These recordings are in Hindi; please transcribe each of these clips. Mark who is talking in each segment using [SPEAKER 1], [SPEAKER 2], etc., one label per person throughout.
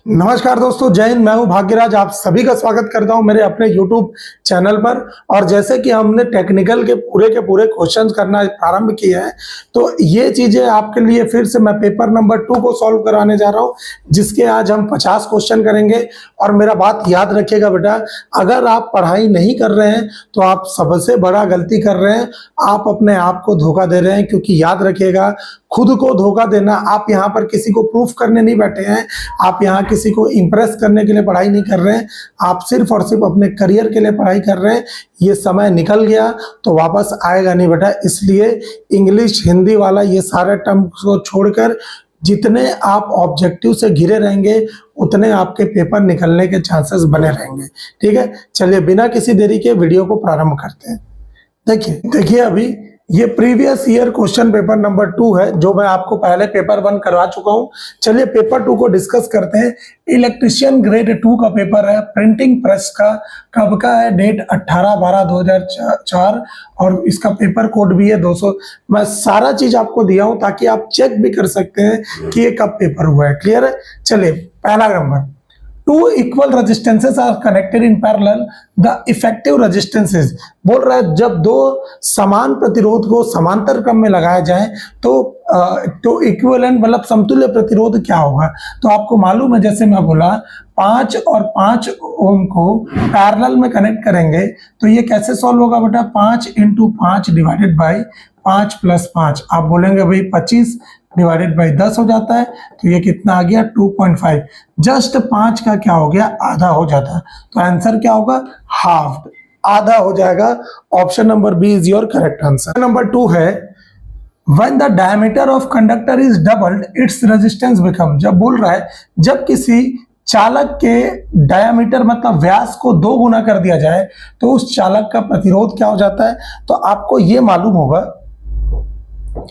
[SPEAKER 1] नमस्कार दोस्तों, जय हिंद। मैं हूं भाग्यराज। आप सभी का स्वागत करता हूं मेरे अपने YouTube चैनल पर। और जैसे कि हमने टेक्निकल के पूरे क्वेश्चंस करना प्रारंभ किया है, तो ये चीजें आपके लिए फिर से मैं पेपर नंबर 2 को सॉल्व कराने जा रहा हूं, जिसके आज हम 50 क्वेश्चन करेंगे। और मेरा बात याद रखिएगा बेटा, अगर आप पढ़ाई नहीं कर रहे हैं तो आप सबसे बड़ा गलती कर रहे हैं। आप अपने आप को धोखा दे रहे हैं, क्योंकि याद रखिएगा, खुद को धोखा देना। आप यहाँ पर किसी को प्रूफ करने नहीं बैठे हैं, आप यहाँ किसी को इंप्रेस करने के लिए पढ़ाई नहीं कर रहे हैं, आप सिर्फ और सिर्फ अपने करियर के लिए पढ़ाई कर रहे हैं। ये समय निकल गया तो वापस आएगा नहीं बेटा। इसलिए इंग्लिश हिंदी वाला ये सारे टर्म को छोड़कर जितने आप ऑब्जेक्टिव से घिरे रहेंगे, उतने आपके पेपर निकलने के चांसेस बने रहेंगे। ठीक है, चलिए बिना किसी देरी के वीडियो को प्रारंभ करते हैं। देखिए अभी ये previous year question paper number 2 है, जो मैं आपको पहले पेपर 1 करवा चुका हूं। चलिए पेपर 2 को डिस्कस करते हैं। इलेक्ट्रीशियन ग्रेड 2 का पेपर है, प्रिंटिंग प्रेस का। कब का है? डेट 18/12/2004 और इसका पेपर कोड भी है 200। मैं सारा चीज आपको दिया हूं ताकि आप चेक भी कर सकते हैं कि ये कब पेपर हुआ है। क्लियर है? चलिए पहला नंबर, two equal resistances are connected in parallel, the effective resistances. बोल रहा है जब दो समान प्रतिरोध को समांतर क्रम में लगाया जाए तो इक्विवेलेंट मतलब समतुल्य प्रतिरोध क्या होगा। तो आपको मालूम है, जैसे मैं बोला 5 और 5 ओम को पैरेलल में कनेक्ट करेंगे तो ये कैसे सॉल्व होगा बेटा? 5 × 5 डिवाइडेड बाई 5 + 5। आप बोलेंगे भाई 25 डिवाइडेड बाई 10 हो जाता है, तो ये कितना आ गया? 2.5। जस्ट 5 का क्या हो गया? आधा हो जाता है। तो आंसर क्या होगा? हाफ, आधा हो जाएगा। Option number B is your correct answer. Number 2 है, when the diameter of conductor is doubled, its resistance become। जब बोल रहा है जब किसी चालक के डायमीटर मतलब व्यास को 2 गुना कर दिया जाए तो उस चालक का प्रतिरोध क्या हो जाता है। तो आपको ये मालूम होगा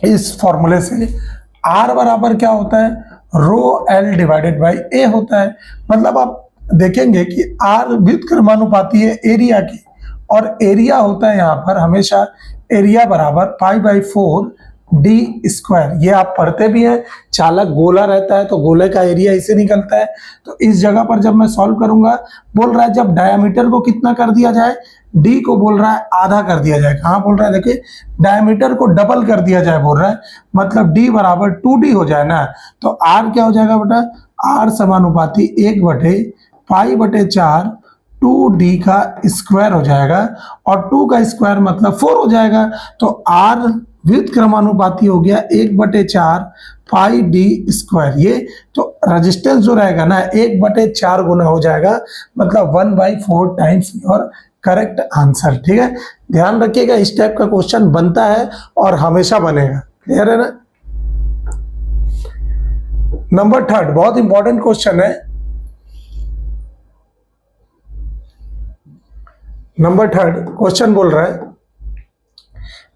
[SPEAKER 1] इस फॉर्मूले से, R बराबर क्या होता है? ρL डिवाइडेड बाई A होता है। मतलब आप देखेंगे कि R व्युत्क्रमानुपाती है एरिया की, और एरिया होता है यहाँ पर हमेशा एरिया बराबर π/4 d²। ये आप पढ़ते भी हैं, चालक गोला रहता है तो गोले का एरिया इसे निकलता है। तो इस जगह पर जब मैं सॉल्व करूंगा, बोल रहा है जब डायमीटर को कितना कर दिया जाए, डी को बोल रहा है आधा कर दिया जाए। कहाँ बोल रहा है? देखिए डायमीटर को डबल कर दिया जाए बोल रहा है, मतलब डी बराबर 2d हो जाए ना। तो आर क्या हो जाएगा बेटा? आर समानुपाती 1/π/4 2d का स्क्वायर हो जाएगा, और 2 का स्क्वायर मतलब 4 हो जाएगा। तो आर व्युत्क्रमानुपाती हो गया 1/4 πd²। ये तो रेजिस्टेंस जो रहेगा ना 1/4 गुना हो जाएगा, मतलब 1/4 टाइम्स और करेक्ट आंसर। ठीक है, ध्यान रखिएगा, इस टाइप का क्वेश्चन बनता है और हमेशा बनेगा। क्लियर है ना? नंबर 3 बहुत इंपॉर्टेंट क्वेश्चन है। नंबर 3 क्वेश्चन बोल रहा है,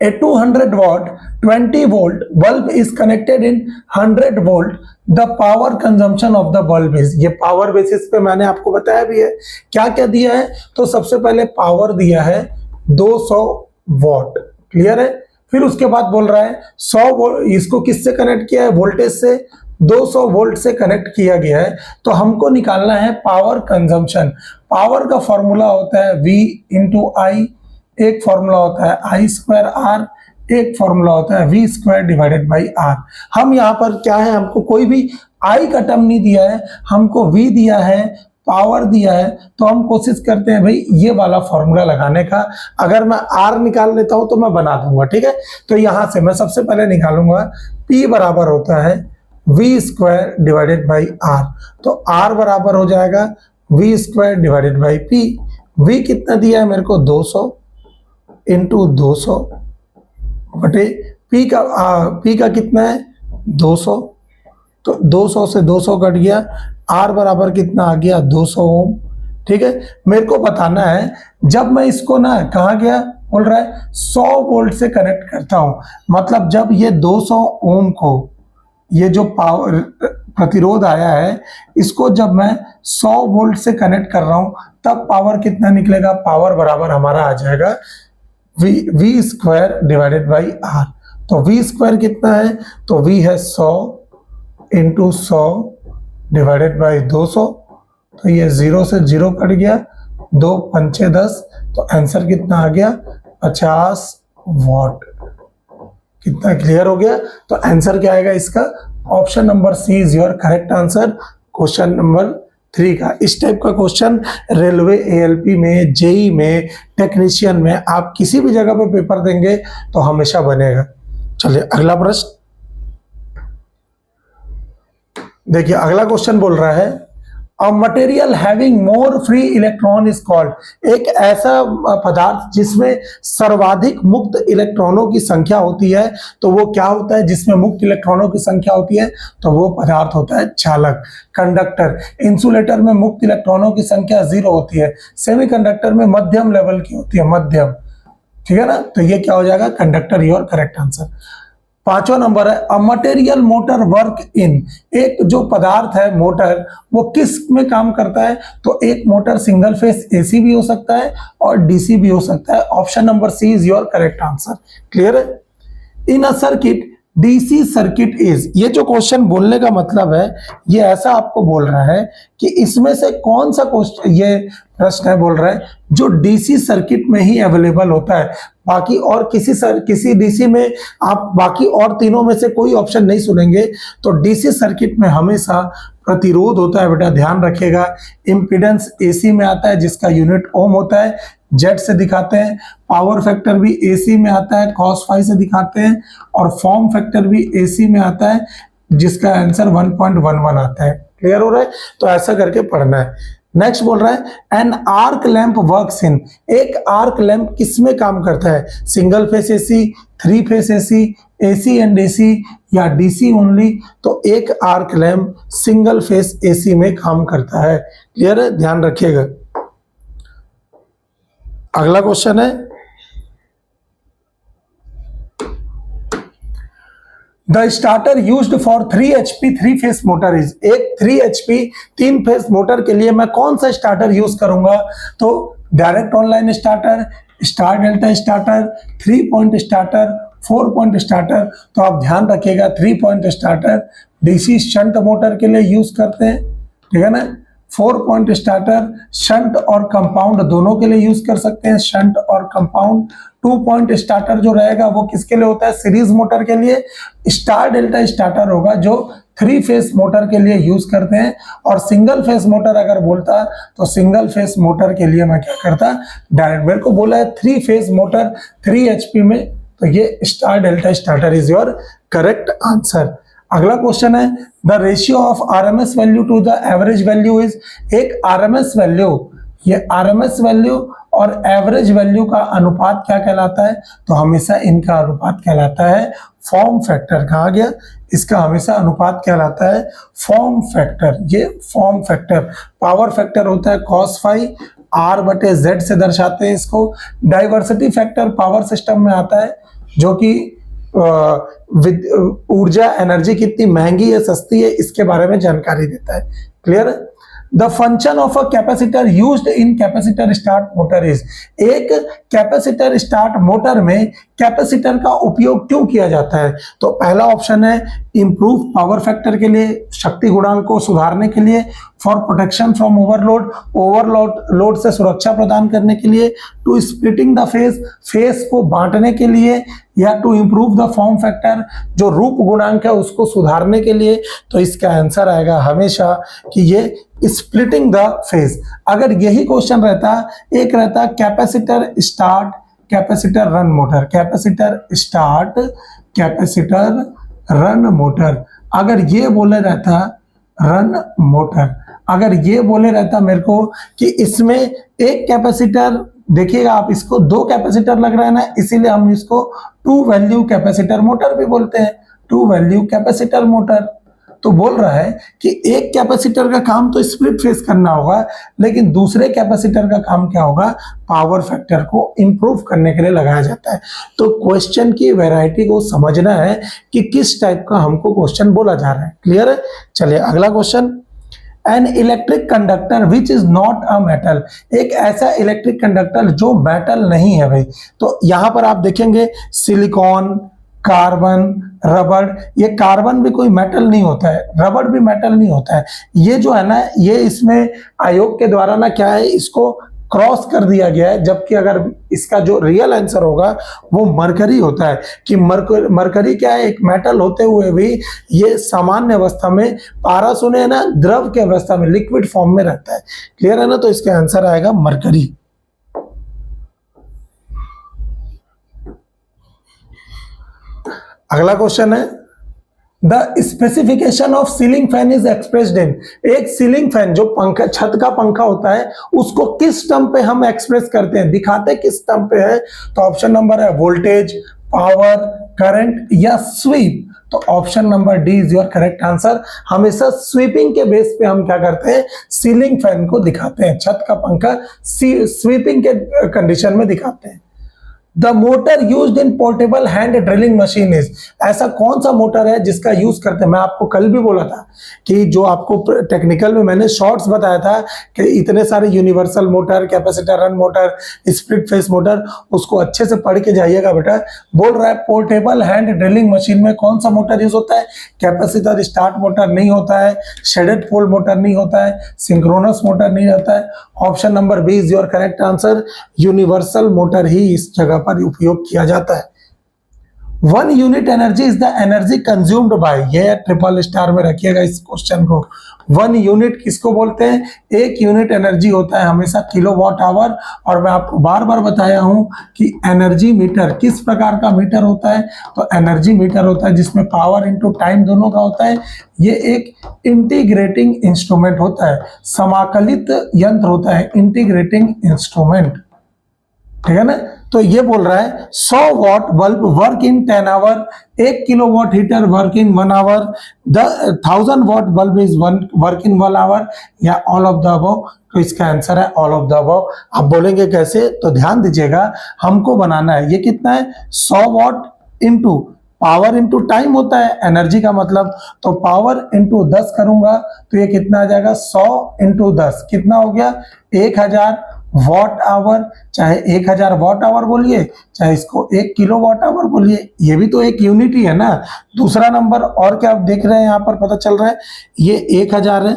[SPEAKER 1] A 200 watt 20 volt bulb is connected in 100 volt. The power consumption of the bulb is। ये पावर बेसिस पे मैंने आपको बताया भी है। क्या क्या दिया है? तो सबसे पहले पावर दिया है 200 वॉट। क्लियर है? फिर उसके बाद बोल रहा है 100 वोल्ट, इसको किससे कनेक्ट किया है? वोल्टेज से। 200 वोल्ट से कनेक्ट किया गया है। तो हमको निकालना है पावर कंजम्पशन। पावर का फॉर्मूला होता है V × I, एक फॉर्मूला होता है I²R, एक फॉर्मूला होता है V² डिवाइडेड बाई R। हम यहाँ पर क्या है, हमको कोई भी I का टर्म नहीं दिया है, हमको V दिया है, पावर दिया है। तो हम कोशिश करते हैं भाई ये वाला फॉर्मूला लगाने का। अगर मैं R निकाल लेता हूं तो मैं बना दूंगा। ठीक है, तो यहां से मैं सबसे पहले निकालूंगा P बराबर होता है V² डिवाइडेड बाई R। तो R बराबर हो जाएगा V² divided by P। V कितना दिया है मेरे को? 200 × 200 बटे P का कितना है? 200। तो 200 से 200 कट गया, R बराबर कितना आ गया? 200 ओम। ठीक है, मेरे को बताना है जब मैं इसको ना, कहाँ गया? बोल रहा है 100 वोल्ट से कनेक्ट करता हूं, मतलब जब ये 200 ओम को, ये जो पावर प्रतिरोध आया है, इसको जब मैं 100 वोल्ट से कनेक्ट कर रहा हूं, तब पावर कितना निकलेगा? पावर बराबर हमारा आ जाएगा V² डिवाइडेड बाई R। तो V² कितना है? तो V है 100 × 100 डिवाइडेड बाई 200, तो ये 0 से 0 कट गया, 2 पंचे 10, तो आंसर कितना आ गया 50 वॉट। कितना क्लियर हो गया? तो आंसर क्या आएगा इसका? Option number C is your correct answer question number 3 का। इस टाइप का क्वेश्चन रेलवे, एएलपी में, जेई में, टेक्नीशियन में, आप किसी भी जगह पे पेपर देंगे तो हमेशा बनेगा। चलिए अगला प्रश्न देखिए। अगला क्वेश्चन बोल रहा है a material having more free electron is called. एक ऐसा पदार्थ जिसमें सर्वाधिक मुक्त इलेक्ट्रॉनों की संख्या होती है, तो वो क्या होता है? जिसमें मुक्त इलेक्ट्रॉनों की संख्या होती है तो वो पदार्थ होता है चालक, कंडक्टर। इंसुलेटर में मुक्त इलेक्ट्रॉनों की संख्या 0 होती है, सेमीकंडक्टर में मध्यम लेवल की होती है, मध्यम, ठीक है ना? तो ये क्या हो जाएगा? Conductor, your correct answer. 5वां नंबर है a material motor work in. एक जो पदार्थ है मोटर, वो किस में काम करता है? तो एक मोटर सिंगल फेस एसी भी हो सकता है और डीसी भी हो सकता है। Option number C is your correct answer. Clear है? In a circuit DC circuit is, ये जो क्वेश्चन बोलने का मतलब है, ये ऐसा आपको बोल रहा है कि इसमें से कौन सा क्वेश्चन, ये प्रश्न है बोल रहा है जो डीसी सर्किट में ही अवेलेबल होता है, बाकी और किसी डीसी में आप बाकी और तीनों में से कोई ऑप्शन नहीं सुनेंगे। तो डीसी सर्किट में हमेशा प्रतिरोध होता है बेटा, ध्यान रखिएगा। इम्पीडेंस एसी में आता है जिसका यूनिट ओम होता है, जेड से दिखाते हैं। पावर फैक्टर भी एसी में आता है, cos फाई से दिखाते हैं। और फॉर्म फैक्टर भी एसी में आता है जिसका आंसर 1.11 आता है। क्लियर हो रहा है? तो ऐसा करके पढ़ना है। नेक्स्ट बोल रहा है an arc lamp works in. एक आर्क लैंप किस में काम करता है? Single phase AC, 3 phase AC, AC and AC या डीसी ओनली? तो एक arc lamp single phase AC में काम करता है। क्लियर है? ध्यान रखिएगा। अगला क्वेश्चन है the starter used for 3 HP 3 face motor is. एक 3 HP 3 फेस मोटर के लिए मैं कौन सा स्टार्टर यूज करूंगा? तो direct online starter, star delta starter, 3 point starter, 4 point starter. तो आप ध्यान रखिएगा 3 point starter DC shunt motor के लिए यूज करते हैं, ठीक है ना? 4 पॉइंट स्टार्टर शंट और कंपाउंड दोनों के लिए यूज कर सकते हैं, शंट और कंपाउंड। 2 पॉइंट स्टार्टर जो रहेगा वो किसके लिए होता है? सीरीज मोटर के लिए। स्टार डेल्टा स्टार्टर होगा जो 3 फेस मोटर के लिए यूज करते हैं। और सिंगल फेस मोटर अगर बोलता तो सिंगल फेस मोटर के लिए मैं क्या करता? डायरेक्ट। मेरे को बोला है 3 फेस मोटर 3 HP में, तो ये star delta starter is your correct answer. अगला क्वेश्चन है the ratio of RMS value to the average value is. एक आरएमएस वैल्यू, ये आरएमएस वैल्यू और एवरेज वैल्यू का अनुपात क्या कहलाता है? तो हमेशा इनका अनुपात कहलाता है फॉर्म फैक्टर। कहा गया? इसका हमेशा अनुपात कहलाता है फॉर्म फैक्टर। ये फॉर्म फैक्टर, पावर फैक्टर होता है cos फाई, R/Z से दर्शाते हैं इसको। डाइवर्सिटी फैक्टर पावर सिस्टम में आता है जो कि ऊर्जा, एनर्जी कितनी महंगी है, सस्ती है, इसके बारे में जानकारी देता है। क्लियर है? The function of a capacitor used in capacitor start motor is. एक कैपेसिटर स्टार्ट मोटर में कैपेसिटर का उपयोग क्यों किया जाता है? तो पहला ऑप्शन है इंप्रूव पावर फैक्टर के लिए, शक्ति गुणांक को सुधारने के लिए, for protection from overload, load से सुरक्षा प्रदान करने के लिए, टू स्प्लिटिंग द फेस को बांटने के लिए, या to improve the form factor जो रूप गुणांक है उसको सुधारने के लिए। तो इसका आंसर आएगा हमेशा कि ये स्प्लिटिंग द फेस। अगर यही क्वेश्चन रहता, एक रहता capacitor start, capacitor run motor, capacitor start, capacitor run motor, अगर ये बोले रहता रन मोटर, अगर ये बोले रहता मेरे को कि इसमें एक कैपेसिटर, देखिएगा आप, इसको 2 कैपेसिटर लग रहा है ना, इसीलिए हम इसको 2 वैल्यू कैपेसिटर मोटर भी बोलते हैं, 2 वैल्यू कैपेसिटर मोटर। तो बोल रहा है कि एक कैपेसिटर का काम तो स्प्लिट फेस करना होगा, लेकिन दूसरे कैपेसिटर का काम क्या होगा? पावर फैक्टर को इंप्रूव करने के लिए लगाया जाता है। तो क्वेश्चन की वैरायटी को समझना है कि किस टाइप का हमको क्वेश्चन बोला जा रहा है। क्लियर है? चलिए अगला question, an electric conductor which is not a metal. एक ऐसा इलेक्ट्रिक कंडक्टर जो मेटल नहीं है भाई। तो यहां पर आप देखेंगे सिलिकॉन, कार्बन, रबड़। ये कार्बन भी कोई मेटल नहीं होता है, रबड़ भी मेटल नहीं होता है। ये जो है ना, ये इसमें आयोग के द्वारा ना क्या है, इसको क्रॉस कर दिया गया है, जबकि अगर इसका जो रियल आंसर होगा वो मरकरी होता है। कि मरकरी क्या है, एक मेटल होते हुए भी ये सामान्य अवस्था में, पारा सुने ना, द्रव की अवस्था में, लिक्विड फॉर्म में रहता है। क्लियर है ना? तो इसका आंसर आएगा मरकरी। अगला क्वेश्चन है, the specification of ceiling fan is expressed in. एक सीलिंग फैन जो पंखा, छत का पंखा होता है, उसको किस टर्म पे हम एक्सप्रेस करते हैं, दिखाते किस टर्म पे है? तो ऑप्शन नंबर है वोल्टेज, पावर, करंट या स्वीप। तो option number D is your correct answer. हमेशा स्वीपिंग के बेस पे हम क्या करते हैं, सीलिंग फैन को दिखाते हैं, छत का पंखा स्वीपिंग के कंडीशन में दिखाते हैं। The motor used in portable hand drilling machine is. ऐसा कौन सा मोटर है जिसका यूज करते हैं? मैं आपको कल भी बोला था कि जो आपको टेक्निकल में मैंने शॉर्ट्स बताया था कि इतने सारे universal motor, capacitor run motor, split face motor, उसको अच्छे से पढ़ के जाइएगा बेटा। बोल रहा है पोर्टेबल हैंड ड्रिलिंग मशीन में कौन सा मोटर यूज होता है? कैपेसिटर स्टार्ट मोटर नहीं होता है, शेडेड पोल मोटर नहीं होता है, सिंक्रोनस मोटर नहीं रहता है। Option number B is your correct answer. Universal motor ही इस जगह पर उपयोग किया जाता है। 1 unit energy is the energy consumed by, ये ट्रिपल स्टार में रखिएगा इस क्वेश्चन को। 1 यूनिट किसको बोलते हैं? 1 यूनिट एनर्जी होता है हमेशा किलोवाट आवर। और मैं आपको बार बार बताया हूं कि एनर्जी मीटर किस प्रकार का मीटर होता है? तो एनर्जी मीटर होता है जिसमें पावर इंटू टाइम दोनों का होता है। ये एक इंटीग्रेटिंग इंस्ट्रूमेंट होता है, समाकलित यंत्र होता है, इंटीग्रेटिंग इंस्ट्रूमेंट। ठीक है ना? तो ये बोल रहा है 100 watt bulb work in 10 hour, 1 kilowatt heater work in 1 hour, 1000 watt bulb is work in 1 hour, या ऑल ऑफ द अबव। तो इसका आंसर है ऑल ऑफ द अबव। आप बोलेंगे कैसे? तो ध्यान दीजिएगा, हमको बनाना है ये कितना है, 100 what into power into time होता है एनर्जी का मतलब, तो पावर इंटू 10 करूंगा तो ये कितना आ जाएगा, 100 इंटू 10 कितना हो गया, 1000 वॉट आवर। चाहे 1000 वॉट आवर बोलिए, चाहे इसको 1 किलो वॉट आवर बोलिए, ये भी तो एक यूनिट ही है ना। दूसरा नंबर और क्या आप देख रहे हैं, यहाँ पर पता चल रहा है ये 1000 है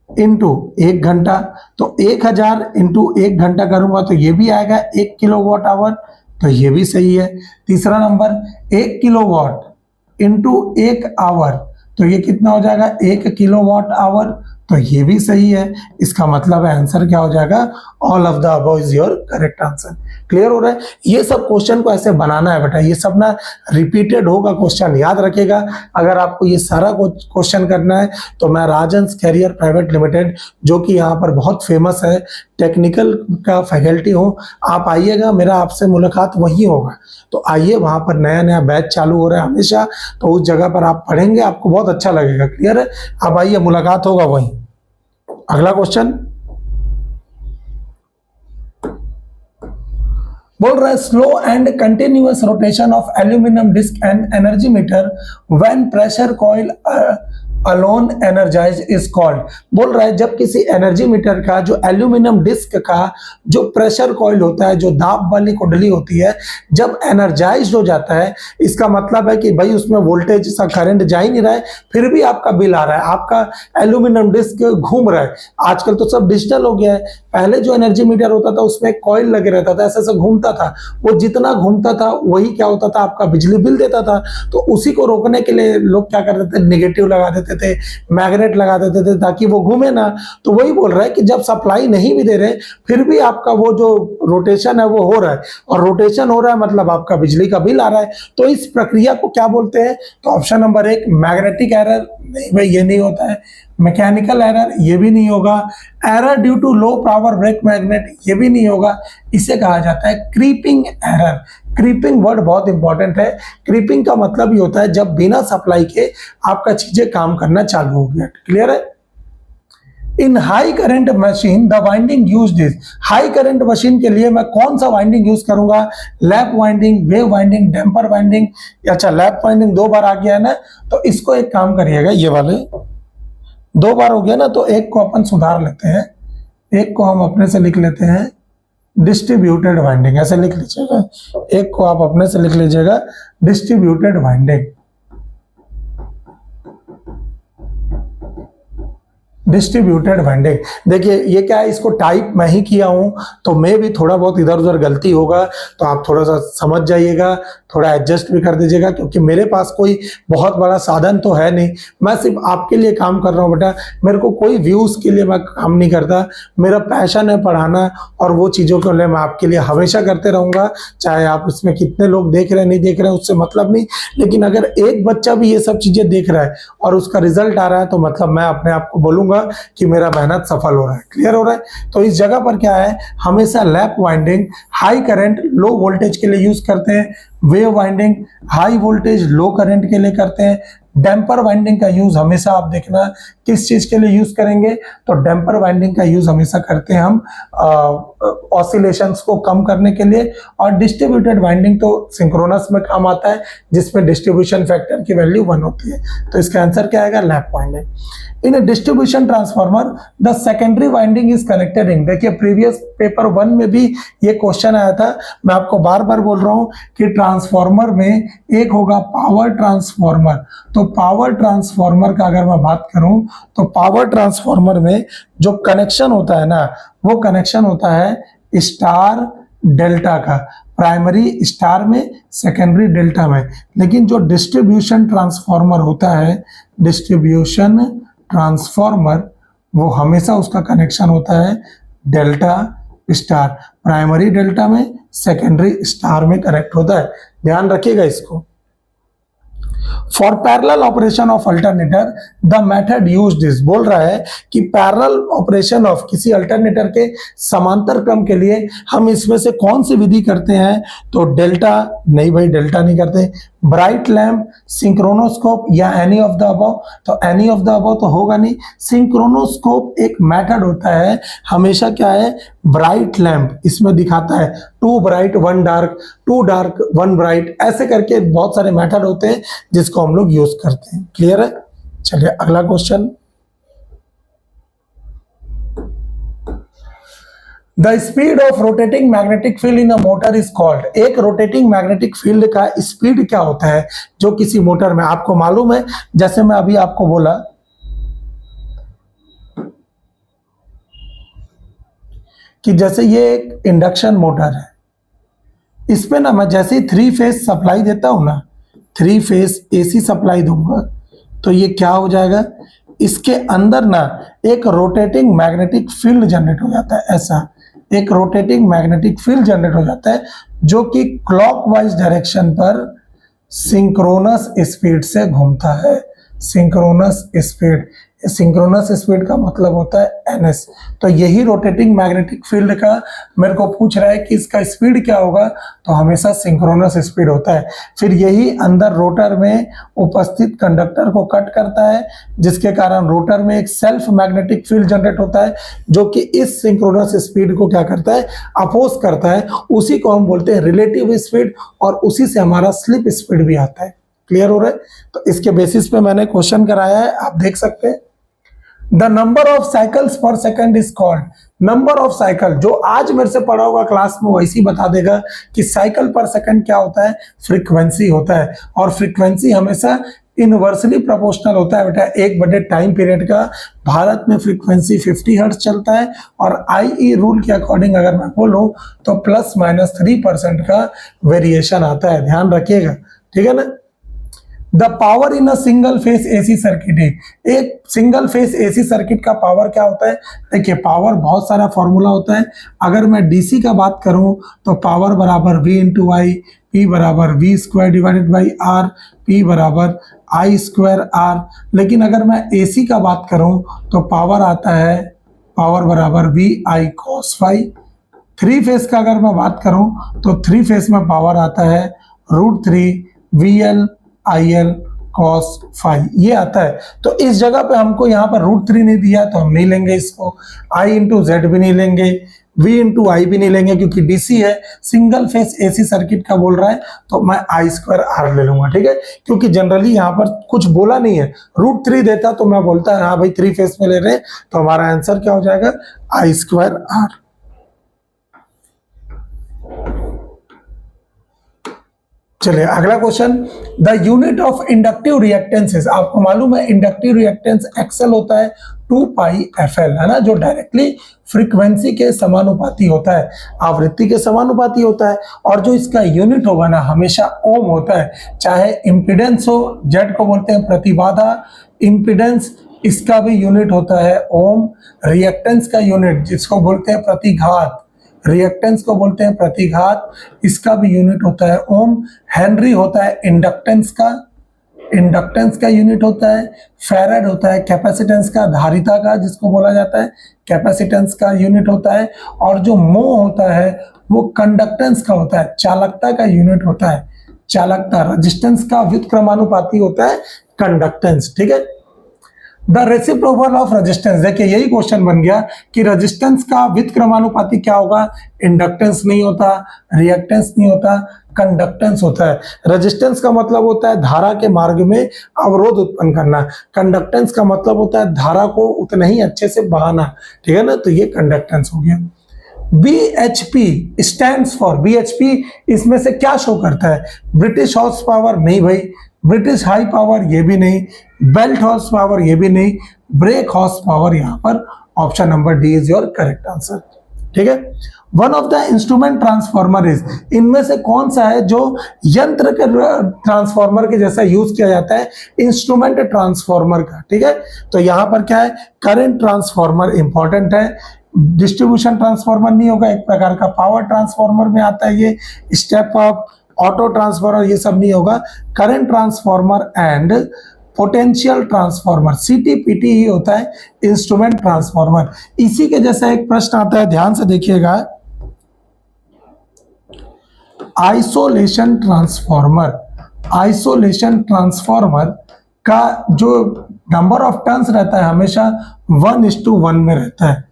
[SPEAKER 1] इंटू 1 घंटा, तो 1000 इंटू 1 घंटा करूंगा तो ये भी आएगा 1 किलो वॉट आवर, तो ये भी सही है। तीसरा number 1 kilo watt into 1 hour, तो ये कितना हो जाएगा, 1 किलो वॉट आवर, तो ये भी सही है। इसका मतलब है आंसर क्या हो जाएगा, all of the above is your correct answer. Clear हो रहा है? ये सब क्वेश्चन को ऐसे बनाना है बेटा, ये सब ना रिपीटेड होगा क्वेश्चन, याद रखिएगा। अगर आपको ये सारा क्वेश्चन करना है तो मैं राजंस कैरियर प्राइवेट लिमिटेड, जो कि यहाँ पर बहुत फेमस है, टेक्निकल का फैकल्टी हूँ, आप आइएगा, मेरा आपसे मुलाकात वहीं होगा। तो आइए, वहाँ पर नया नया बैच चालू हो रहा है हमेशा, तो उस जगह पर आप पढ़ेंगे, आपको बहुत अच्छा लगेगा। क्लियर है? आप आइए, मुलाकात होगा वहीं। अगला क्वेश्चन बोल रहा है slow and continuous rotation of aluminium disc and energy meter when pressure coil alone energise is called. बोल रहा है जब किसी एनर्जी मीटर का जो एल्यूमिनियम डिस्क का जो प्रेशर कॉइल होता है, जो दाब वाली कुंडली होती है, जब एनर्जाइज हो जाता है, इसका मतलब है कि भाई उसमें वोल्टेज सा करंट जा ही नहीं रहा है, फिर भी आपका बिल आ रहा है, आपका एल्यूमिनियम डिस्क घूम रहा है। आजकल तो सब डिजिटल हो गया है, पहले जो एनर्जी मीटर होता था उसमें कॉइल लगे रहता था, ऐसे ऐसे घूमता था, वो जितना घूमता था वही क्या होता था, आपका बिजली बिल देता था। तो उसी को रोकने के लिए लोग क्या करते थे, नेगेटिव लगा देते थे, मैग्नेट लगा देते थे ताकि वो घूमे ना। तो वही बोल रहा है कि जब सप्लाई नहीं भी दे रहे फिर भी आपका वो जो रोटेशन है वो हो रहा है, और रोटेशन हो रहा है मतलब आपका बिजली का बिल आ रहा है। तो इस प्रक्रिया को क्या बोलते हैं? तो ऑप्शन नंबर 1 मैग्नेटिक एरर, नहीं भाई ये नहीं होता है। मैकेनिकल एरर, ये भी नहीं होगा। Error due to low power break magnet, ये भी नहीं होगा। इसे कहा जाता है क्रीपिंग एरर। क्रीपिंग वर्ड बहुत इंपॉर्टेंट है। क्रीपिंग का मतलब ये होता है जब बिना सप्लाई के आपका चीजें काम करना चालू हो गया। क्लियर है? इन high current machine the winding used is. High current machine के लिए मैं कौन सा वाइंडिंग यूज करूंगा? Lap winding, wave winding, damper winding. अच्छा, लैप वाइंडिंग 2 बार आ गया है ना, तो इसको एक काम करिएगा, ये वाले 2 बार हो गया ना, तो एक को अपन सुधार लेते हैं, एक को हम अपने से लिख लेते हैं डिस्ट्रीब्यूटेड वाइंडिंग, ऐसे लिख लीजिएगा, एक को आप अपने से लिख लीजिएगा, डिस्ट्रीब्यूटेड वाइंडिंग। डिस्ट्रीब्यूटेड वाइंडिंग, देखिए ये क्या है, इसको टाइप मैं ही किया हूं तो मैं भी थोड़ा बहुत इधर उधर गलती होगा तो आप थोड़ा सा समझ जाइएगा, थोड़ा एडजस्ट भी कर दीजिएगा, क्योंकि मेरे पास कोई बहुत बड़ा साधन तो है नहीं, मैं सिर्फ आपके लिए काम कर रहा हूं बेटा, मेरे को कोई व्यूज के लिए मैं काम नहीं करता, मेरा पैशन है पढ़ाना, और वो चीज़ों के लिए मैं आपके लिए हमेशा करते रहूंगा, चाहे आप इसमें कितने लोग देख रहे हैं नहीं देख रहे हैं उससे मतलब नहीं, लेकिन अगर एक बच्चा भी ये सब चीज़ें देख रहा है और उसका रिजल्ट आ रहा है तो मतलब मैं अपने आप को बोलूंगा कि मेरा मेहनत सफल हो रहा है, क्लियर हो रहा है। तो इस जगह पर क्या है, हमेशा lap winding high current low voltage के लिए यूज करते हैं, वेव वाइंडिंग हाई वोल्टेज लो करंट के लिए करते हैं, डैम्पर वाइंडिंग का यूज हमेशा आप देखना किस चीज के लिए यूज करेंगे, तो डैम्पर वाइंडिंग का यूज हमेशा करते हैं हम ऑसिलेशंस को कम करने के लिए, और डिस्ट्रीब्यूटेड वाइंडिंग तो सिंक्रोनस में काम आता है जिसमें डिस्ट्रीब्यूशन फैक्टर की वैल्यू 1 होती है, तो इसका आंसर क्या आएगा, lap winding. In A distribution transformer the secondary winding is connected in, देखिए प्रीवियस पेपर 1 में भी ये क्वेश्चन आया था, मैं आपको बार बार बोल रहा हूं कि ट्रांसफार्मर में एक होगा पावर ट्रांसफार्मर, तो पावर ट्रांसफार्मर का अगर मैं बात करूं तो पावर ट्रांसफार्मर में जो कनेक्शन होता है ना, वो कनेक्शन होता है स्टार डेल्टा का, प्राइमरी स्टार में सेकेंडरी डेल्टा में, लेकिन जो डिस्ट्रीब्यूशन ट्रांसफार्मर होता है, डिस्ट्रीब्यूशन ट्रांसफार्मर, वो हमेशा उसका कनेक्शन होता है डेल्टा स्टार, प्राइमरी डेल्टा में सेकेंडरी स्टार में कनेक्ट होता है, ध्यान रखिएगा इसको। For parallel operation of alternator the method used is, बोल रहा है कि पैरेलल ऑपरेशन ऑफ किसी अल्टरनेटर के समांतर क्रम के लिए हम इसमें से कौन सी विधि करते हैं, तो डेल्टा, नहीं भाई डेल्टा नहीं करते, ब्राइट लैम्प, सिंक्रोनोस्कोप या एनी ऑफ द अबव, तो एनी ऑफ द अबव तो होगा नहीं, सिंक्रोनोस्कोप एक मेथड होता है, हमेशा क्या है, ब्राइट लैम्प इसमें दिखाता है 2 ब्राइट 1 डार्क, 2 डार्क 1 ब्राइट, ऐसे करके बहुत सारे मेथड होते हैं जिसको हम लोग यूज करते हैं, क्लियर है। चलिए अगला question, the speed of rotating magnetic field in a motor is called, एक रोटेटिंग मैग्नेटिक फील्ड का स्पीड क्या होता है जो किसी मोटर में, आपको मालूम है, जैसे मैं अभी आपको बोला कि जैसे ये एक इंडक्शन मोटर है, इस पे ना मैं जैसे ही 3 फेज सप्लाई देता हूं ना, 3 फेज एसी सप्लाई दूंगा, तो ये क्या हो जाएगा, इसके अंदर ना एक रोटेटिंग मैग्नेटिक फील्ड जनरेट हो जाता है, ऐसा एक रोटेटिंग मैग्नेटिक फील्ड जनरेट हो जाता है जो कि क्लॉकवाइज डायरेक्शन पर सिंक्रोनस स्पीड से घूमता है, सिंक्रोनस स्पीड, सिंक्रोनस स्पीड का मतलब होता है ns, तो यही रोटेटिंग मैग्नेटिक फील्ड का मेरे को पूछ रहा है कि इसका स्पीड क्या होगा, तो हमेशा सिंक्रोनस स्पीड होता है, फिर यही अंदर रोटर में उपस्थित कंडक्टर को कट करता है, जिसके कारण रोटर में एक सेल्फ मैग्नेटिक फील्ड जनरेट होता है जो कि इस सिंक्रोनस स्पीड को क्या करता है, अपोज करता है, उसी को हम बोलते हैं रिलेटिव स्पीड, और उसी से हमारा स्लिप स्पीड भी आता है, क्लियर हो रहा है। तो इसके बेसिस पे मैंने क्वेश्चन कराया है, आप देख सकते हैं। द नंबर ऑफ साइकिल्स पर second is called, number of cycle, जो आज मेरे से पढ़ा होगा क्लास में वैसे ही बता देगा कि साइकिल पर सेकंड क्या होता है, फ्रीक्वेंसी होता है, और फ्रीक्वेंसी हमेशा इनवर्सली प्रोपोर्शनल होता है बेटा 1/टाइम टाइम पीरियड का। भारत में फ्रीक्वेंसी 50 हर्ट्ज चलता है, और आईई रूल के अकॉर्डिंग अगर मैं बोलूं तो ±3% का वेरिएशन आता है, ध्यान रखिएगा, ठीक है ना। The power in a single phase AC circuit है, एक सिंगल फेस एसी सर्किट का पावर क्या होता है, देखिए पावर बहुत सारा फॉर्मूला होता है, अगर मैं डीसी का बात करूं तो पावर बराबर V × I, P बराबर V² / R, P बराबर I² R, लेकिन अगर मैं एसी का बात करूं तो पावर आता है, पावर बराबर VI cos φ। 3 फेस का अगर मैं बात करूं तो 3 फेस में पावर आता है √3 VL IL cos φ, ये आता है। तो इस जगह पे हमको यहाँ पर √3 नहीं दिया तो हम नहीं लेंगे इसको, I × Z भी नहीं लेंगे, V × I भी नहीं लेंगे, क्योंकि डीसी है, सिंगल फेस एसी सर्किट का बोल रहा है, तो मैं I² R ले लूंगा, ठीक है, क्योंकि जनरली यहाँ पर कुछ बोला नहीं है, √3 देता तो मैं बोलता है हाँ भाई 3 फेस में ले रहे हैं, तो हमारा आंसर क्या हो जाएगा, I² R। चलिए अगला question, the unit of inductive reactance, आपको मालूम है इंडक्टिव रिएक्टेंस एक्सएल होता है 2 पाई एफएल, है ना, जो डायरेक्टली फ्रीक्वेंसी के समानुपाती होता है, आवृत्ति के समानुपाती होता है। और जो इसका यूनिट होगा ना हमेशा ओम होता है, चाहे इंपिडेंस हो, जेड को बोलते हैं प्रतिबाधा, इंपिडेंस इसका भी यूनिट होता है ओम, रिएक्टेंस का यूनिट जिसको बोलते हैं प्रतिघात, रिएक्टेंस को बोलते हैं प्रतिघात, इसका भी यूनिट होता है ओम। हेनरी होता है इंडक्टेंस का, इंडक्टेंस का यूनिट होता है। फैराड होता है कैपेसिटेंस का, धारिता का जिसको बोला जाता है, कैपेसिटेंस का यूनिट होता है। और जो मो होता है वो कंडक्टेंस का होता है, चालकता का यूनिट होता है, चालकता। रेजिस्टेंस का व्युत्क्रमानुपाती होता है कंडक्टेंस, ठीक है। द रेसिप्रोकल ऑफ रेजिस्टेंस, देखिए यही क्वेश्चन बन गया कि रेजिस्टेंस का व्युत्क्रमानुपाती क्या होगा, इंडक्टेंस नहीं होता, रिएक्टेंस नहीं होता, कंडक्टेंस होता है। रेजिस्टेंस का मतलब होता है धारा के मार्ग में अवरोध उत्पन्न करना, कंडक्टेंस का मतलब होता है धारा को उतना ही अच्छे से बहाना, ठीक है ना, तो ये कंडक्टेंस हो गया। BHP स्टैंड्स फॉर, BHP इसमें से क्या शो करता है, ब्रिटिश हॉर्स पावर नहीं भाई, ब्रिटिश हाई पावर ये भी नहीं, बेल्ट हॉर्स पावर ये भी नहीं, ब्रेक हॉर्स पावर, यहां पर option number D is your correct answer, ठीक है। One of the instrument transformer is, इनमें से कौन सा है जो यंत्र के ट्रांसफॉर्मर के जैसा यूज किया जाता है, इंस्ट्रूमेंट ट्रांसफॉर्मर का, ठीक है। तो यहां पर क्या है, करंट ट्रांसफॉर्मर इंपॉर्टेंट है, डिस्ट्रीब्यूशन ट्रांसफॉर्मर नहीं होगा, एक प्रकार का पावर ट्रांसफॉर्मर में आता है ये, स्टेप अप, ऑटो ट्रांसफॉर्मर ये सब नहीं होगा, current transformer and potential transformer, CTPT ही होता है इंस्ट्रूमेंट ट्रांसफॉर्मर। इसी के जैसा एक प्रश्न आता है, ध्यान से देखिएगा, आइसोलेशन ट्रांसफॉर्मर, आइसोलेशन ट्रांसफॉर्मर का जो नंबर ऑफ टर्न्स रहता है हमेशा 1:1 में रहता है।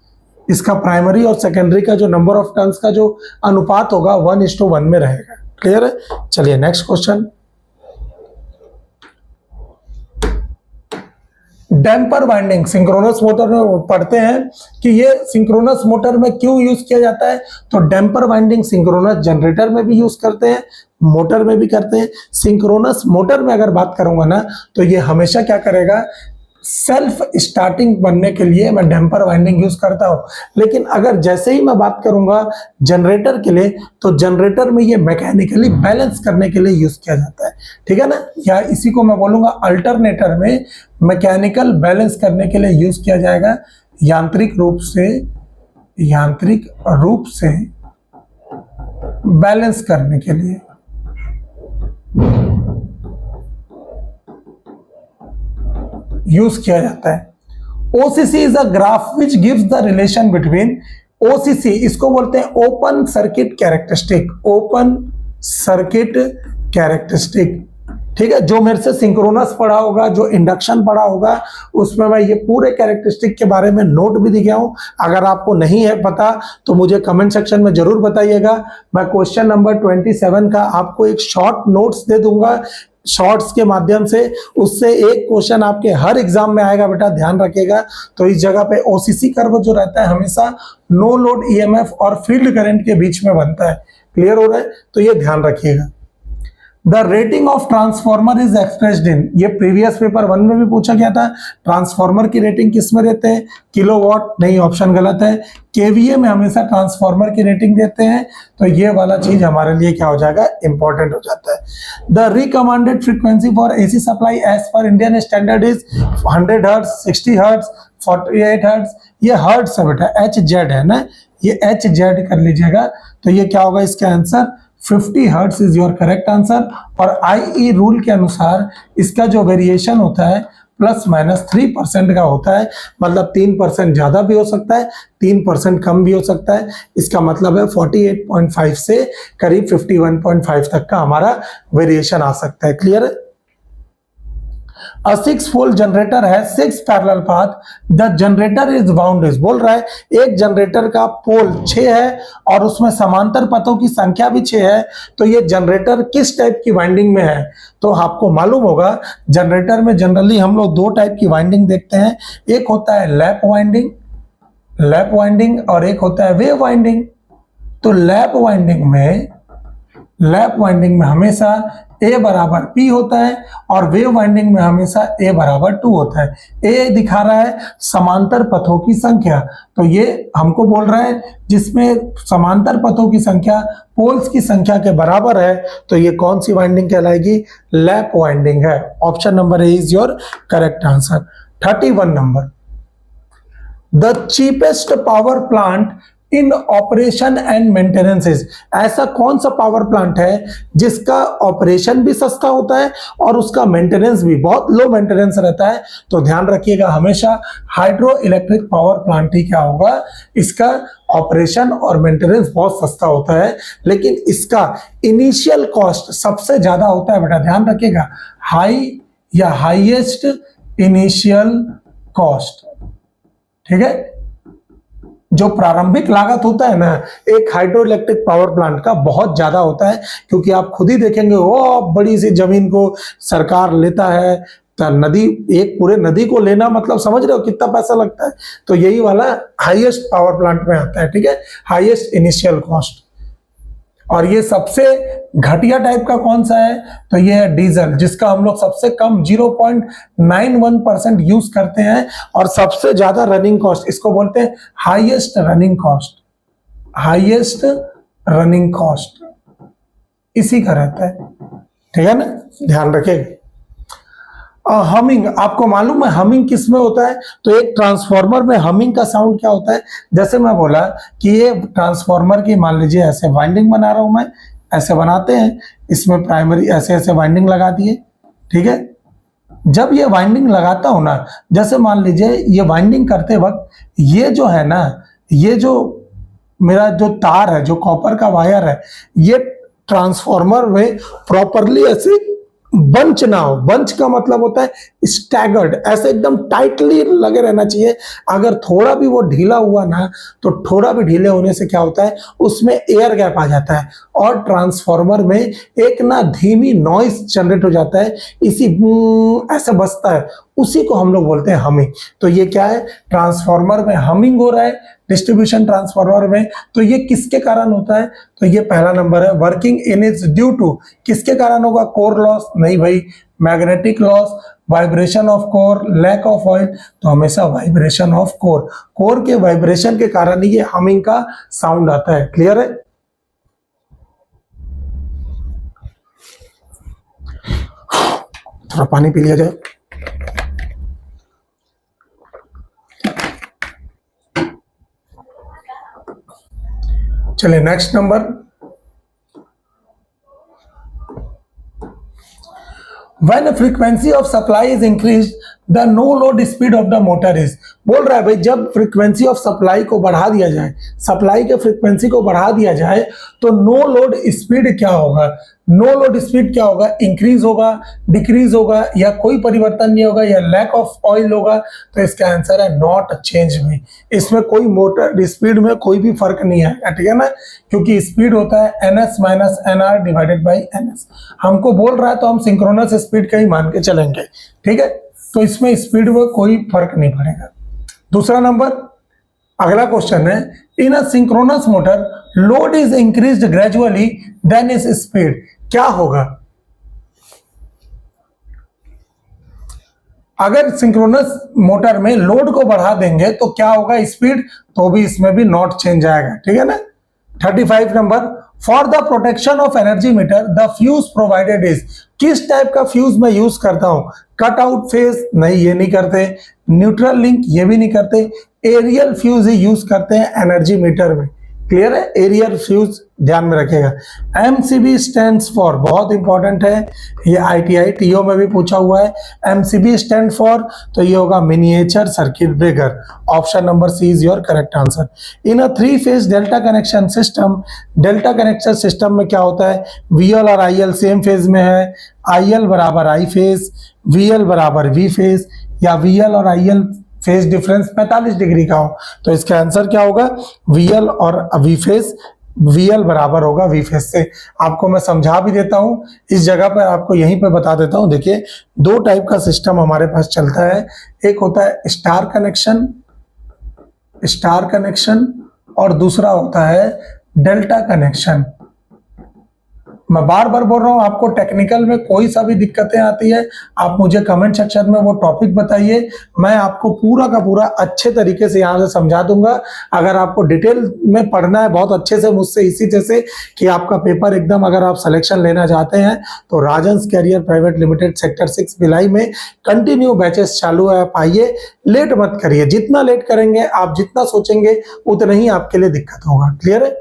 [SPEAKER 1] इसका प्राइमरी और सेकेंडरी का जो नंबर ऑफ टर्न्स का जो अनुपात होगा 1:1 में रहेगा, क्लियर है। चलिए next question, damper winding, synchronous motor में पढ़ते हैं कि ये सिंक्रोनस मोटर में क्यों यूज किया जाता है, तो डैम्पर वाइंडिंग सिंक्रोनस जनरेटर में भी यूज करते हैं, मोटर में भी करते हैं। सिंक्रोनस मोटर में अगर बात करूंगा ना तो ये हमेशा क्या करेगा, सेल्फ स्टार्टिंग बनने के लिए मैं डैम्पर वाइंडिंग यूज करता हूं। लेकिन अगर जैसे ही मैं बात करूंगा जनरेटर के लिए, तो जनरेटर में ये मैकेनिकली बैलेंस करने के लिए यूज किया जाता है, ठीक है ना, या इसी को मैं बोलूंगा अल्टरनेटर में मैकेनिकल बैलेंस करने के लिए यूज किया जाएगा, यांत्रिक रूप से बैलेंस करने के लिए। यूज किया जाता है। OCC is a graph which gives the relation between, OCC इसको बोलते हैं open circuit characteristic, open circuit characteristic, ठीक है। जो मेरे से सिंक्रोनस पढ़ा होगा, जो इंडक्शन पढ़ा होगा, उसमें मैं ये पूरे कैरेक्टरिस्टिक के बारे में नोट भी दिया हूं। अगर आपको नहीं है पता तो मुझे कमेंट सेक्शन में जरूर बताइएगा, मैं क्वेश्चन नंबर 27 का आपको एक शॉर्ट नोट्स दे दूंगा, शॉर्ट्स के माध्यम से, उससे एक क्वेश्चन आपके हर एग्जाम में आएगा बेटा, ध्यान रखिएगा। तो इस जगह पे OCC कर्व जो रहता है हमेशा नो लोड EMF और फील्ड करंट के बीच में बनता है, क्लियर हो रहा है, तो ये ध्यान रखिएगा। The rating of transformer is expressed in, ये प्रीवियस पेपर 1 में भी पूछा गया था, ट्रांसफॉर्मर की रेटिंग किस में देते हैं, किलोवाट नहीं, ऑप्शन गलत है, KVA में हमेशा ट्रांसफॉर्मर की रेटिंग देते हैं, तो ये वाला चीज हमारे लिए क्या हो जाएगा, इंपॉर्टेंट हो जाता है। The recommended frequency for AC supply as per Indian standard is 100 hertz, 60 hertz, 48 hertz, ये हर्ट्ज है बेटा, HZ है ना, ये HZ कर लीजिएगा, तो ये क्या होगा इसका answer, 50 hertz is your correct answer. और IE रूल के अनुसार इसका जो वेरिएशन होता है ±3% का होता है, मतलब 3% ज्यादा भी हो सकता है, 3% कम भी हो सकता है। इसका मतलब है 48.5 से करीब 51.5 तक का हमारा वेरिएशन आ सकता है, क्लियर है। A 6-pole generator has 6 parallel path. The generator is wound is, बोल रहा है एक जनरेटर का पोल 6 है और उसमें समांतर पथों की संख्या भी 6 है, तो ये जनरेटर किस टाइप की वाइंडिंग में है, तो आपको मालूम होगा जनरेटर में जनरली हम लोग 2 टाइप की वाइंडिंग देखते हैं, एक होता है लैप वाइंडिंग और एक होता है वेव वाइंडिंग। तो लैप वाइंडिंग में लैप वाइंडिंग में हमेशा A बराबर P होता है और वेव वाइंडिंग में हमेशा A बराबर 2 होता है। A दिखा रहा है समांतर पथों की संख्या, तो ये हमको बोल रहा है जिसमें समांतर पथों की संख्या पोल्स की संख्या के बराबर है, तो ये कौन सी वाइंडिंग कहलाएगी? लैप वाइंडिंग है। Option number A is your correct answer. 31 number, the cheapest power plant in operation and maintenance. ऐसा कौन सा पावर प्लांट है जिसका ऑपरेशन भी सस्ता होता है और उसका मेंटेनेंस भी बहुत लो मेंटेनेंस रहता है? तो ध्यान रखिएगा, हमेशा हाइड्रो इलेक्ट्रिक पावर प्लांट ही क्या होगा, इसका ऑपरेशन और मेंटेनेंस बहुत सस्ता होता है, लेकिन इसका इनिशियल कॉस्ट सबसे ज्यादा होता है। बेटा ध्यान रखिएगा, हाई या हाईएस्ट इनिशियल कॉस्ट, ठीक है। जो प्रारंभिक लागत होता है ना एक हाइड्रो इलेक्ट्रिक पावर प्लांट का, बहुत ज्यादा होता है, क्योंकि आप खुद ही देखेंगे वो बड़ी सी जमीन को सरकार लेता है, तो नदी, एक पूरे नदी को लेना मतलब समझ रहे हो कितना पैसा लगता है। तो यही वाला हाईएस्ट पावर प्लांट में आता है, ठीक है, हाईएस्ट इनिशियल कॉस्ट। और ये सबसे घटिया टाइप का कौन सा है? तो ये है डीजल, जिसका हम लोग सबसे कम 0.91% यूज करते हैं और सबसे ज्यादा रनिंग कॉस्ट, इसको बोलते हैं highest running cost. Highest running cost इसी का रहता है, ठीक है ना, ध्यान रखिएगा। हमिंग, आपको मालूम है हमिंग किस में होता है? तो एक ट्रांसफॉर्मर में हमिंग का साउंड क्या होता है? जैसे मैं बोला कि ये ट्रांसफॉर्मर की, मान लीजिए ऐसे वाइंडिंग बना रहा हूं मैं, ऐसे बनाते हैं, इसमें प्राइमरी ऐसे ऐसे वाइंडिंग लगा दिए, ठीक है। जब ये वाइंडिंग लगाता हूं ना, जैसे मान लीजिए ये वाइंडिंग करते वक्त ये जो है ना, ये जो मेरा जो तार है, जो कॉपर का वायर है, ये ट्रांसफॉर्मर में प्रॉपरली ऐसे बंच ना हो। बंच का मतलब होता है स्टैगर्ड, ऐसे एकदम टाइटली लगे रहना चाहिए। अगर थोड़ा भी वो ढीला हुआ ना, तो थोड़ा भी ढीले होने से क्या होता है, उसमें एयर गैप आ जाता है और ट्रांसफॉर्मर में एक ना धीमी नॉइस जनरेट हो जाता है, इसी ऐसे बजता है, उसी को हम लोग बोलते हैं हमिंग। तो ये क्या है, ट्रांसफॉर्मर में हमिंग हो रहा है, डिस्ट्रीब्यूशन ट्रांसफॉर्मर में। तो ये किसके कारण होता है? तो ये पहला नंबर है, working in is due to, किसके कारण होगा? Core loss? नहीं भाई, magnetic loss, vibration of core, lack of oil. तो हमेशा वाइब्रेशन ऑफ कोर, कोर के वाइब्रेशन के कारण ही ये हमिंग का साउंड आता है। क्लियर है? थोड़ा पानी पी लिया जाए। चलिए next number, when frequency of supply is increased the no load speed of the motor is। बोल रहा है भाई जब फ्रीक्वेंसी ऑफ सप्लाई को बढ़ा दिया जाए, सप्लाई के फ्रीक्वेंसी को बढ़ा दिया जाए, तो नो लोड स्पीड क्या होगा? नो लोड स्पीड क्या होगा? इंक्रीज होगा, डिक्रीज होगा, या कोई परिवर्तन नहीं होगा, या लैक ऑफ ऑयल होगा? तो इसका आंसर है नॉट चेंज में। इसमें कोई मोटर स्पीड में कोई भी फर्क नहीं आएगा, ठीक है ना, क्योंकि स्पीड होता है ns minus nr divided by ns। हमको बोल रहा है तो हम सिंक्रोनस स्पीड का ही मान के चलेंगे, ठीक है। तो इसमें स्पीड में कोई फर्क नहीं पड़ेगा। दूसरा नंबर, अगला क्वेश्चन है, in a synchronous motor load is increased gradually then is speed. क्या होगा अगर सिंक्रोनस मोटर में लोड को बढ़ा देंगे तो क्या होगा स्पीड? तो भी इसमें भी नॉट चेंज आएगा, ठीक है ना। 35 number, for the protection of energy meter the fuse provided is. किस टाइप का फ्यूज मैं यूज करता हूं? Cut out phase? नहीं, ये नहीं करते। Neutral link? ये भी नहीं करते। एरियल फ्यूज ही यूज करते हैं एनर्जी मीटर में। क्लियर है? एरियल फ्यूज ध्यान में रखिएगा। एमसीबी स्टैंड्स फॉर, बहुत इंपॉर्टेंट है ये, ITI TO में भी पूछा हुआ है। एमसीबी स्टैंड फॉर, तो ये होगा miniature circuit breaker. Option number C is your correct answer. In a 3 phase delta connection system, delta connection system में क्या होता है? VL और IL सेम फेज में है, IL बराबर I फेज, VL बराबर V फेज, या VL और IL फेज डिफरेंस 45 डिग्री का हो। तो इसका आंसर क्या होगा? VL और V फेज, VL बराबर होगा V फेज से। आपको मैं समझा भी देता हूं इस जगह पर, आपको यहीं पे बता देता हूं। देखिए 2 टाइप का सिस्टम हमारे पास चलता है, एक होता है स्टार कनेक्शन, स्टार कनेक्शन, और दूसरा होता है डेल्टा कनेक्शन। मैं बार बार बोल रहा हूं, आपको टेक्निकल में कोई सा भी दिक्कतें आती है आप मुझे कमेंट सेक्शन में वो टॉपिक बताइए, मैं आपको पूरा का पूरा अच्छे तरीके से यहाँ से समझा दूंगा। अगर आपको डिटेल में पढ़ना है बहुत अच्छे से मुझसे इसी जैसे कि आपका पेपर एकदम, अगर आप सिलेक्शन लेना चाहते हैं तो Rajan's career private limited sector 6 Bhilai में कंटिन्यू बैचेस चालू है, आप आइए, लेट मत करिए। जितना लेट करेंगे आप जितना सोचेंगे उतना ही आपके लिए दिक्कत होगा। क्लियर है?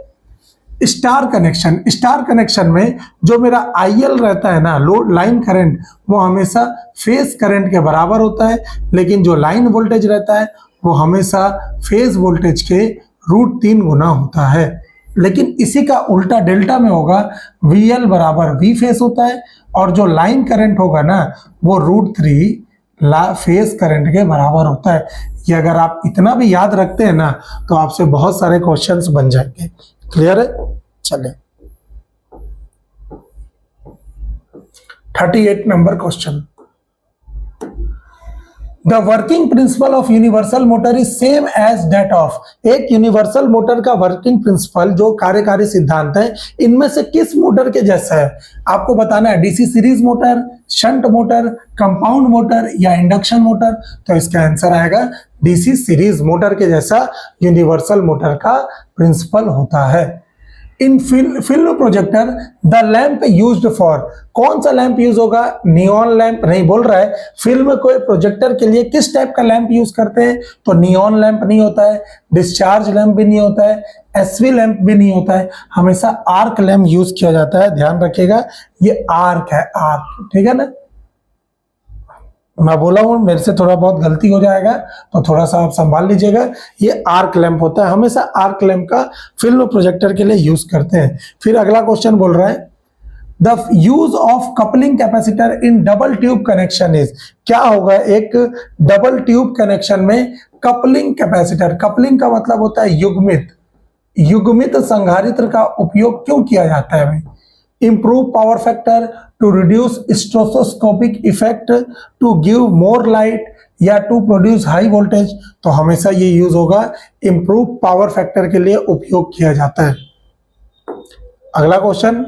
[SPEAKER 1] स्टार कनेक्शन, स्टार कनेक्शन में जो मेरा आईएल रहता है ना, लोड लाइन करंट, वो हमेशा फेज करंट के बराबर होता है, लेकिन जो लाइन वोल्टेज रहता है वो हमेशा फेज वोल्टेज के √3 गुना होता है। लेकिन इसी का उल्टा डेल्टा में होगा, VL बराबर V फेज होता है, और जो लाइन करंट होगा ना वो √3 फेज करंट के बराबर होता है। ये अगर आप इतना भी याद रखते हैं ना तो आपसे बहुत सारे क्वेश्चंस बन जाएंगे। क्लियर है? चलिए 38 number question. The working principle of universal motor is same as that of. एक यूनिवर्सल मोटर का वर्किंग प्रिंसिपल जो कार्यकारी सिद्धांत है इनमें से किस मोटर के जैसा है? आपको बताना है, DC series motor, shunt motor, compound motor या इंडक्शन मोटर। तो इसका आंसर आएगा डीसी सीरीज मोटर के जैसा यूनिवर्सल मोटर का प्रिंसिपल होता है। इन film projector the lamp used for, कौन सा लैंप यूज होगा? नियॉन लैंप नहीं बोल रहा है, फिल्म कोई प्रोजेक्टर के लिए किस टाइप का लैंप यूज करते हैं? तो नियॉन लैंप नहीं होता है, डिस्चार्ज लैंप भी नहीं होता है, एसवी लैंप भी नहीं होता है, हमेशा आर्क लैंप यूज किया जाता है। ध्यान रखिएगा ये आर्क है, आर्क, ठीक है ना? मैं बोला हूं मेरे से थोड़ा बहुत गलती हो जाएगा तो थोड़ा सा आप संभाल लीजिएगा। ये आर्क लैंप होता है, हमेशा आर्क लैंप का फिल्म प्रोजेक्टर के लिए यूज करते हैं। फिर अगला क्वेश्चन बोल रहा है the use of coupling capacitor in double tube connection is. क्या होगा? एक डबल ट्यूब कनेक्शन में कपलिंग कैपेसिटर, कपलिंग का मतलब होता है युग्मित, युग्मित संधारित्र का उपयोग क्यों किया जाता है? improve power factor, to reduce stroboscopic effect, to give more light या to produce high voltage। तो हमेशा ये यूज होगा improve power factor के लिए उपयोग किया जाता है। अगला question,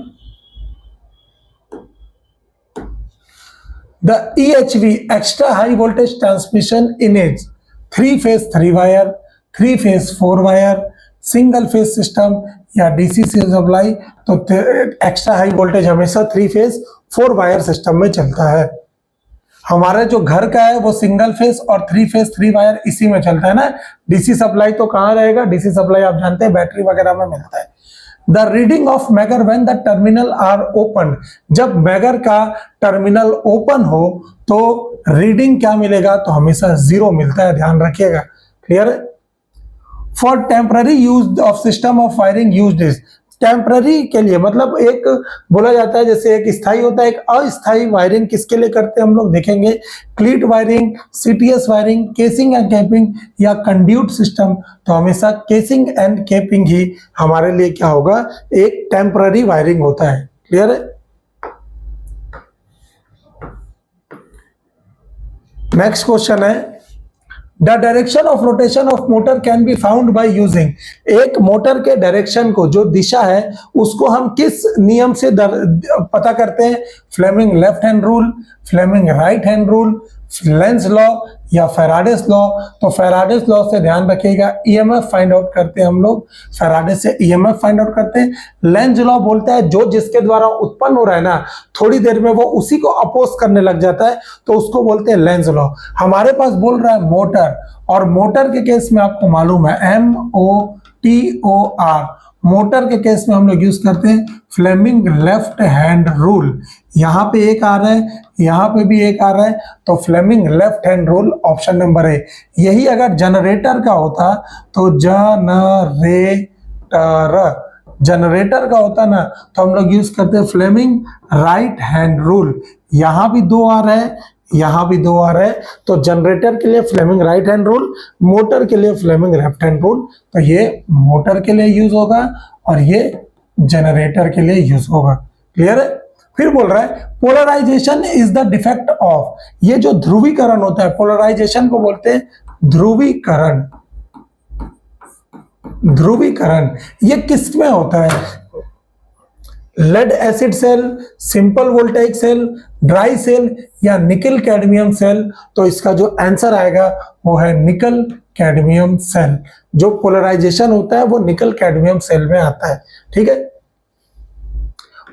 [SPEAKER 1] the EHV extra high voltage transmission in is 3 phase 3 wire, 3 phase 4 wire, single phase system या डीसी से सप्लाई। तो एक्स्ट्रा हाई वोल्टेज हमेशा 3 फेज 4 वायर सिस्टम में चलता है। हमारे जो घर का है वो सिंगल फेज और 3 फेज 3 वायर इसी में चलता है ना। डीसी सप्लाई तो कहाँ रहेगा? डीसी सप्लाई आप जानते हैं बैटरी वगैरह में मिलता है। The reading of megger when the terminal are open, जब मैगर का टर्मिनल ओपन हो तो रीडिंग क्या मिलेगा? तो हमेशा 0 मिलता है, ध्यान रखिएगा। क्लियर है? For temporary use of system of wiring used is, temporary के लिए मतलब एक बोला जाता है, जैसे एक स्थायी होता है एक अस्थायी वायरिंग किसके लिए करते हैं हम लोग देखेंगे, क्लीट wiring, CTS wiring, casing and capping या कंड्यूट सिस्टम। तो हमेशा केसिंग एंड कैपिंग ही हमारे लिए क्या होगा? एक टेम्पररी वायरिंग होता है। क्लियर है? नेक्स्ट क्वेश्चन है the direction of rotation of motor can be found by using. एक मोटर के डायरेक्शन को, जो दिशा है उसको हम किस नियम से पता करते हैं? Fleming left hand rule, Fleming right hand rule, Lenz law या फेराडेस लॉ। तो फेराडेस लॉ से ध्यान रखिएगा ईएमएफ फाइंड आउट करते हैं हम लोग, फेराडेस से ईएमएफ फाइंड आउट करते हैं। लेंज लॉ बोलता है जो जिसके द्वारा उत्पन्न हो रहा है ना, थोड़ी देर में वो उसी को अपोज करने लग जाता है तो उसको बोलते हैं लेंज लॉ। हमारे पास बोल रहा है मोटर, और मोटर के केस में आपको मालूम है MOTOR, मोटर के केस में हम लोग यूज करते हैं फ्लेमिंग लेफ्ट हैंड रूल। यहां पे एक आ रहा है, यहां पे भी एक आ रहा है, तो Fleming left hand rule option number है। यही अगर जनरेटर का होता तो जनरेटर का होता ना तो हम लोग यूज करते हैं फ्लेमिंग राइट हैंड रूल। यहां भी 2 आ रहा है, यहां भी 2 आ रहा है, तो जनरेटर के लिए Fleming right hand rule, motor के लिए फ्लेमिंग लेफ्ट हैंड रूल। तो ये मोटर के लिए यूज होगा और ये जनरेटर के लिए यूज होगा। क्लियर है? फिर बोल रहा है polarisation is the defect of, ये जो ध्रुवीकरण होता है पोलराइजेशन को बोलते हैं ध्रुवीकरण। ध्रुवीकरण ये किस में होता है? Lead acid cell, simple voltaic cell, dry cell या निकल कैडमियम सेल? तो इसका जो आंसर आएगा वो है निकल कैडमियम सेल। जो पोलराइजेशन होता है वो निकल कैडमियम सेल में आता है, ठीक है।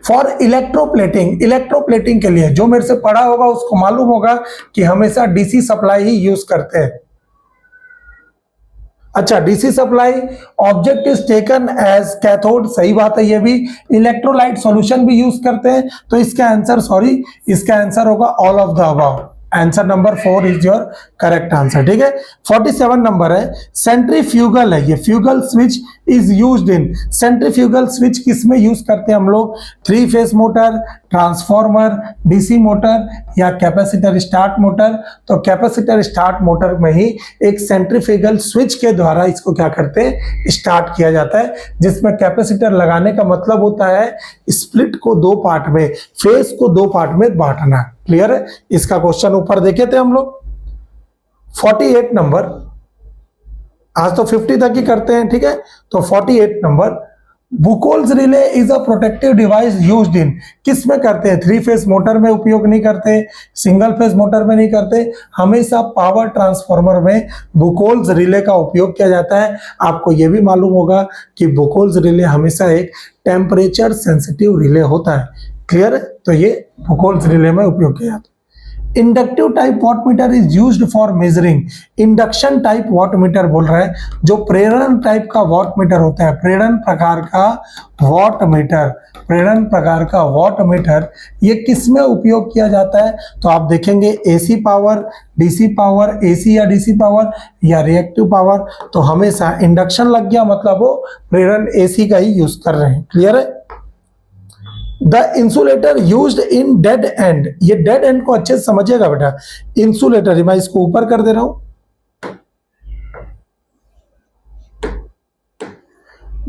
[SPEAKER 1] फॉर इलेक्ट्रोप्लेटिंग, इलेक्ट्रोप्लेटिंग के लिए जो मेरे से पढ़ा होगा उसको मालूम होगा कि हमेशा डीसी सप्लाई ही यूज करते हैं। अच्छा, DC supply, object is taken as cathode, सही बात है ये भी। इलेक्ट्रोलाइट सॉल्यूशन भी यूज करते हैं, तो इसका आंसर इसका आंसर होगा all of the above. Answer number 4 is your correct answer, ठीक है। 47 नंबर है, सेंट्रीफ्यूगल है ये, fugal switch is used in, centrifugal switch किस में यूज करते हैं हम लोग? 3 phase motor, transformer, DC motor या कैपेसिटर स्टार्ट मोटर? तो कैपेसिटर स्टार्ट मोटर में ही एक सेंट्रीफ्यूगल स्विच के द्वारा इसको क्या करते हैं, स्टार्ट किया जाता है, जिसमें कैपेसिटर लगाने का मतलब होता है स्प्लिट को 2 पार्ट में, फेज को 2 पार्ट में बांटना। क्लियर है? इसका क्वेश्चन ऊपर देखे थे हम लोग। 48 नंबर, आज तो 50 तक ही करते हैं, ठीक है। तो 48 number, Buchholz relay is a protective device used in, किस में करते हैं? 3 फेज मोटर में उपयोग नहीं करते, सिंगल फेज मोटर में नहीं करते, हमेशा पावर ट्रांसफार्मर में बुकोल्स रिले का उपयोग किया जाता है। आपको यह भी मालूम होगा कि बुकोल्स रिले हमेशा एक टेम्परेचर सेंसिटिव रिले होता है। क्लियर है? तो ये बुकोल्स रिले में उपयोग किया जाता है। Inductive type wattmeter is used for measuring, induction type wattmeter बोल रहा है, जो प्रेरण टाइप का वॉटमीटर होता है, प्रेरण प्रकार का वॉटमीटर, प्रेरण प्रकार का वॉटमीटर, ये किस में उपयोग किया जाता है? तो आप देखेंगे AC power, DC power, AC या डीसी पावर या रिएक्टिव पावर। तो हमेशा इंडक्शन लग गया मतलब वो प्रेरण एसी का ही यूज कर रहे हैं। क्लियर है? The insulator used in dead and, ये डेड एंड को अच्छे से समझिएगा बेटा। इंसुलेटर, मैं इसको ऊपर कर दे रहा हूं।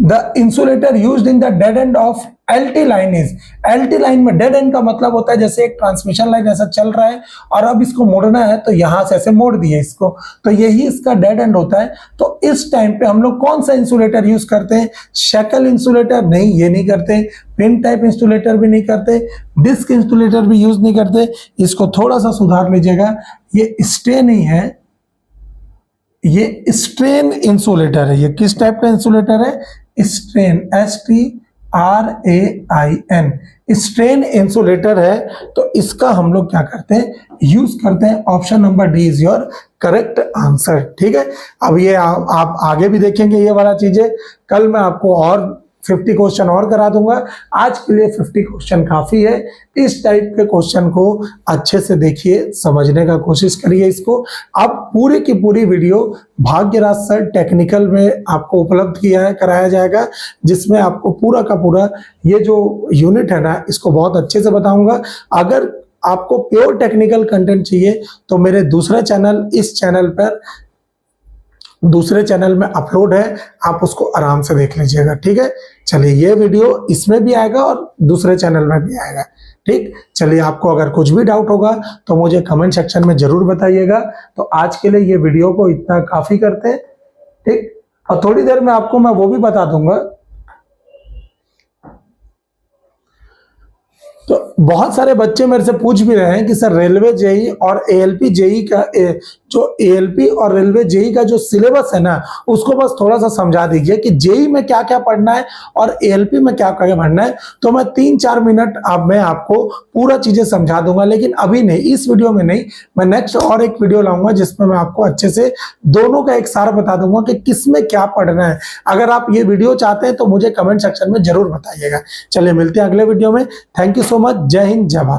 [SPEAKER 1] The insulator used in the dead end of LT line is, LT line में डेड एंड का मतलब होता है जैसे एक ट्रांसमिशन लाइन ऐसा चल रहा है और अब इसको मोड़ना है, तो यहां से ऐसे मोड़ दिए इसको, तो यही इसका डेड एंड होता है। तो इस टाइम पे हम लोग कौन सा इंसुलेटर यूज करते हैं? शेकल इंसुलेटर नहीं, ये नहीं करते, पिन टाइप इंसुलेटर भी नहीं करते, डिस्क इंसुलेटर भी यूज नहीं करते। इसको थोड़ा सा सुधार लीजिएगा, ये स्ट्रेन ही है, ये स्ट्रेन इंसुलेटर है। ये किस टाइप का इंसुलेटर है? स्ट्रेन, STRAIN, स्ट्रेन इंसुलेटर है। तो इसका हम लोग क्या करते हैं, यूज करते हैं। Option number D is your correct answer, ठीक है। अब ये आप आगे भी देखेंगे ये वाला चीजें, कल मैं आपको और 50 क्वेश्चन और करा दूंगा। आज के लिए 50 क्वेश्चन काफी है। इस टाइप के क्वेश्चन को अच्छे से देखिए, समझने का कोशिश करिए इसको। अब पूरी की पूरी वीडियो भाग्यराज सर टेक्निकल में आपको उपलब्ध कराया जाएगा, जिसमें आपको पूरा का पूरा ये जो यूनिट है ना, इसको बहुत अच्छे से बताऊंगा। अगर आपको प्योर टेक्निकल कंटेंट चाहिए तो मेरे दूसरे चैनल, इस चैनल पर दूसरे चैनल में अपलोड है, आप उसको आराम से देख लीजिएगा, ठीक है। चलिए, ये वीडियो इसमें भी आएगा और दूसरे चैनल में भी आएगा, ठीक। चलिए, आपको अगर कुछ भी डाउट होगा तो मुझे कमेंट सेक्शन में जरूर बताइएगा। तो आज के लिए ये वीडियो को इतना काफी करते हैं, ठीक। और थोड़ी देर में आपको मैं वो भी बता दूंगा। तो बहुत सारे बच्चे मेरे से पूछ भी रहे हैं कि सर रेलवे जेई और एएलपी जेई का जो एएलपी और रेलवे जेई का जो सिलेबस है ना, उसको बस थोड़ा सा समझा दीजिए कि जेई में क्या क्या पढ़ना है और एएलपी में क्या क्या पढ़ना है। तो मैं 3-4 मिनट मैं आपको पूरा चीजें समझा दूंगा, लेकिन अभी नहीं, इस वीडियो में नहीं। मैं नेक्स्ट और एक वीडियो लाऊंगा जिसमें मैं आपको अच्छे से दोनों का एक सार बता दूंगा कि किस में क्या पढ़ना है। अगर आप ये वीडियो चाहते हैं तो मुझे कमेंट सेक्शन में जरूर बताइएगा। चलिए, मिलते हैं अगले वीडियो में। Thank you so much. जय हिंद, जय भारत।